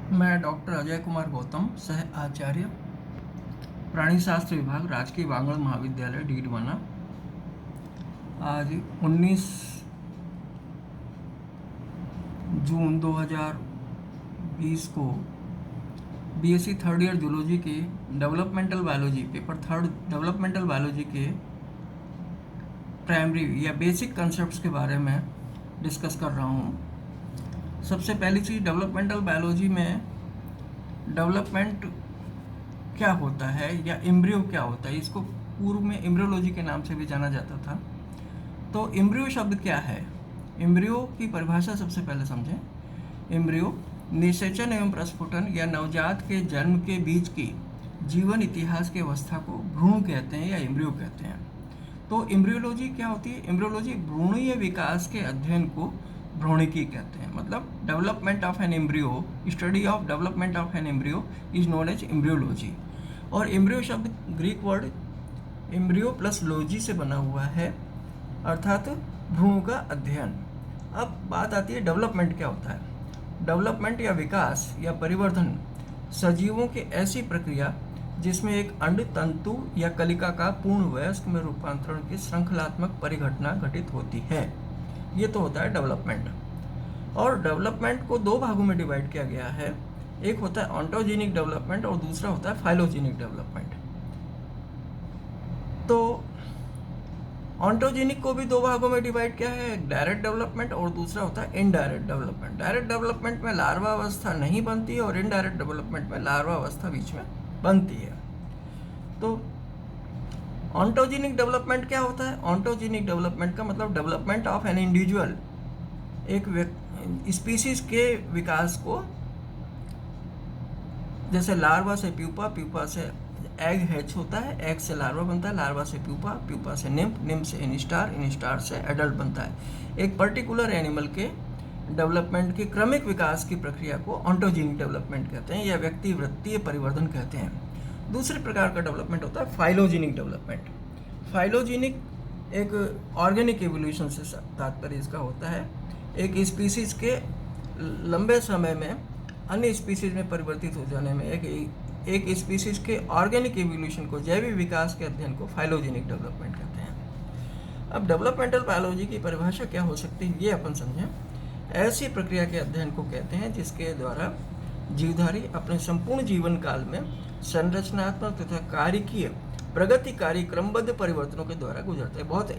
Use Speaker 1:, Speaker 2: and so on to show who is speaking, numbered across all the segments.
Speaker 1: मैं डॉक्टर अजय कुमार गौतम, सह आचार्य, प्राणी शास्त्र विभाग, राजकीय बांगड़ महाविद्यालय, डीडवाना। आज 19 जून 2020 को बीएससी थर्ड ईयर जूलॉजी के developmental biology paper third developmental biology के प्राइमरी या बेसिक कंसेप्ट्स के बारे में डिस्कस कर रहा हूँ। सबसे पहली चीज़, डेवलपमेंटल बायोलॉजी में डेवलपमेंट क्या होता है या एम्ब्रियो क्या होता है, इसको पूर्व में एम्ब्रियोलॉजी के नाम से भी जाना जाता था। तो एम्ब्रियो शब्द क्या है? एम्ब्रियो की परिभाषा सबसे पहले समझें। एम्ब्रियो निषेचन एवं प्रस्फुटन या नवजात के जन्म के बीच की जीवन इतिहास की अवस्था को भ्रूण कहते हैं या एम्ब्रियो कहते हैं। तो एम्ब्रियोलॉजी क्या होती है? एम्ब्रियोलॉजी भ्रूणीय विकास के अध्ययन को भ्रूणिकी कहते हैं। मतलब development of an embryo, study of development of an embryo is known as embryology. और एम्ब्रियो शब्द Greek word embryo plus logy से बना हुआ है, अर्थात भ्रूण का अध्ययन। अब बात आती है डेवलपमेंट क्या होता है। डेवलपमेंट या विकास या परिवर्धन सजीवों की ऐसी प्रक्रिया जिसमें एक अंड, तंतु या कलिका का पूर्ण वयस्क में रूपांतरण की श्रृंखलात्मक परिघटना घटित होती है। ये तो होता है डेवलपमेंट। और डेवलपमेंट को दो भागों में डिवाइड किया गया है। एक होता है ऑन्टोजेनिक डेवलपमेंट और दूसरा होता है फाइलोजेनिक डेवलपमेंट। तो ऑन्टोजेनिक को भी दो भागों में डिवाइड किया है, एक डायरेक्ट डेवलपमेंट और दूसरा होता है इनडायरेक्ट डेवलपमेंट। डायरेक्ट डेवलपमेंट में लार्वा अवस्था नहीं बनती है और इनडायरेक्ट डेवलपमेंट में लार्वा अवस्था बीच में बनती है। तो ऑन्टोजेनिक डेवलपमेंट क्या होता है? ऑन्टोजेनिक डेवलपमेंट का मतलब डेवलपमेंट ऑफ एन इंडिविजुअल, एक स्पीसीज के विकास को, जैसे लार्वा से प्यूपा, प्यूपा से एग हैच होता है, एग से लार्वा बनता है, लार्वा से प्यूपा, प्यूपा से निम्फ, निम्फ से इनस्टार, इनस्टार से एडल्ट बनता है। एक पर्टिकुलर एनिमल के डेवलपमेंट के क्रमिक विकास की प्रक्रिया को ऑन्टोजेनिक डेवलपमेंट कहते हैं या व्यक्तिवृत्तीय परिवर्धन कहते हैं। दूसरे प्रकार का डेवलपमेंट होता है फाइलोजेनिक डेवलपमेंट। फाइलोजेनिक एक ऑर्गेनिक एवोल्यूशन से तात्पर्य इसका होता है, एक स्पीसीज के लंबे समय में अन्य स्पीसीज में परिवर्तित हो जाने में, एक स्पीसीज के ऑर्गेनिक एवोल्यूशन को, जैविक विकास के अध्ययन को फाइलोजेनिक डेवलपमेंट कहते हैं। अब डेवलपमेंटल बायोलॉजी की परिभाषा क्या हो सकती है, ये अपन समझें। ऐसी प्रक्रिया के अध्ययन को कहते हैं जिसके द्वारा जीवधारी अपने संपूर्ण जीवन काल में संरचनात्मक तथा कार्यकीय प्रगतिकारी क्रमबद्ध परिवर्तनों के द्वारा गुजरते हैं। बहुत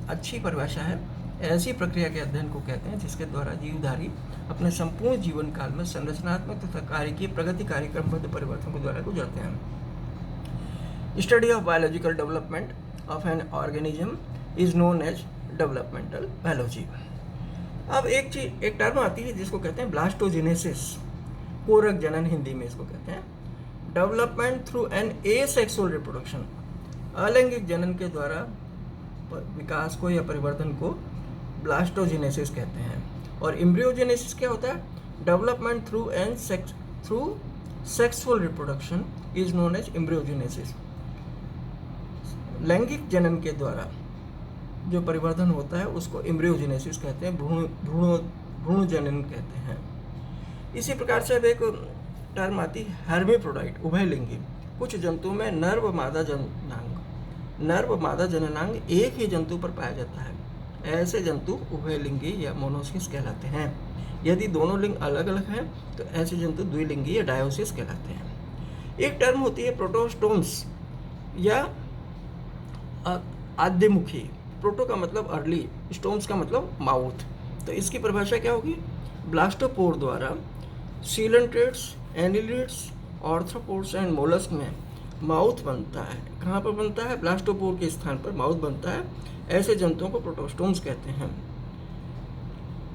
Speaker 1: अच्छी परिभाषा है। ऐसी प्रक्रिया के अध्ययन को कहते हैं जिसके द्वारा जीवधारी अपने संपूर्ण जीवन काल में संरचनात्मक तथा कार्यकीय प्रगतिकारी क्रमबद्ध परिवर्तनों के द्वारा गुजरते हैं। Study of biological development of an organism is known as developmental biology. अब एक टर्म आती है जिसको कहते हैं ब्लास्टोजेनेसिस, कोरक जनन हिंदी में इसको कहते हैं। Development through an asexual reproduction, अलैंगिक जनन के द्वारा विकास को या परिवर्तन को ब्लास्टोजेनेसिस कहते हैं। और एम्ब्रियोजेनेसिस क्या होता है? Development through sexual reproduction is known as embryogenesis. लैंगिक जनन के द्वारा जो परिवर्तन होता है उसको एम्ब्रियोजेनेसिस कहते हैं, भ्रूण जनन कहते हैं। इसी प्रकार से अब एक टर्म आती है हर्मीफ्रोडाइट, उभयलिंगी। कुछ जंतुओं में नर व मादा जननांग एक ही जंतु पर पाया जाता है। ऐसे जंतु उभयलिंगी या मोनोसिस कहलाते हैं। यदि दोनों लिंग अलग अलग हैं तो ऐसे जंतु द्विलिंगी या डायोसिस कहलाते हैं। एक टर्म होती है प्रोटोस्टोम्स या आद्यमुखी। प्रोटो का मतलब अर्ली, स्टोम्स का मतलब माउथ। तो इसकी परिभाषा क्या होगी? ब्लास्टोपोर द्वारा coelenterates, annelids, arthropods and mollusc में माउथ बनता है। कहाँ पर बनता है? ब्लास्टोपोर के स्थान पर माउथ बनता है। ऐसे जंतुओं को प्रोटोस्टोम्स कहते हैं।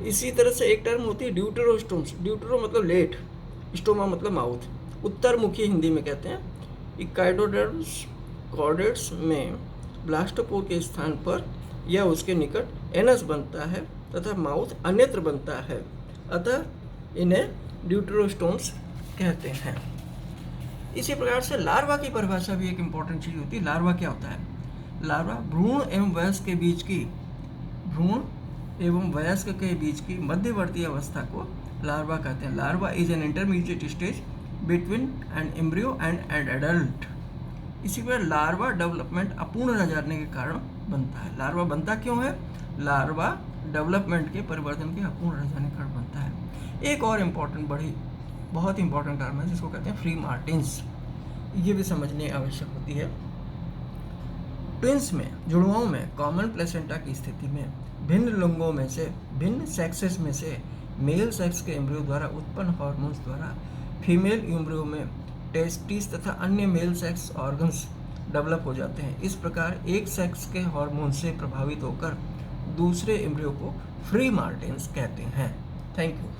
Speaker 1: इसी तरह से एक टर्म होती है ड्यूटेरोस्टोम्स। ड्यूटेरो मतलब लेट, स्टोमा मतलब माउथ। उत्तरमुखी हिंदी में कहते हैं। इकाइडोडर्म्स कॉर्डेट्स में ब्लास्टोपोर के स्थान पर या उसके निकट एनस बनता है तथा माउथ अन्यत्र बनता है, अतः इन्हें ड्यूटेरोस्टोम्स कहते हैं। इसी प्रकार से लार्वा की परिभाषा भी एक इम्पॉर्टेंट चीज़ होती है। लार्वा क्या होता है? लार्वा भ्रूण एवं वयस्क के बीच की भ्रूण एवं वयस्क के बीच की मध्यवर्ती अवस्था को लार्वा कहते हैं। Larva is an intermediate stage between an embryo and an adult. इसी पर लार्वा डेवलपमेंट अपूर्ण रह जाने के कारण बनता है। लार्वा बनता क्यों है? लार्वा डेवलपमेंट के परिवर्तन के अपूर्ण रह जाने के कारण बनता है। एक और इम्पॉर्टेंट बहुत इंपॉर्टेंट टर्म है जिसको कहते हैं फ्री मार्टिन्स, ये भी समझनी आवश्यक होती है। ट्विंस में, जुड़वाओं में कॉमन प्लेसेंटा की स्थिति में भिन्न लिंगों में से, भिन्न सेक्सेस में से मेल सेक्स के एम्ब्रियो द्वारा उत्पन्न हार्मोन्स द्वारा फीमेल एम्ब्रियो में टेस्टिस तथा अन्य मेल सेक्स ऑर्गन्स डेवलप हो जाते हैं। इस प्रकार एक सेक्स के हार्मोन से प्रभावित होकर दूसरे एम्ब्रियो को फ्री मार्टिन्स कहते हैं। Thank you.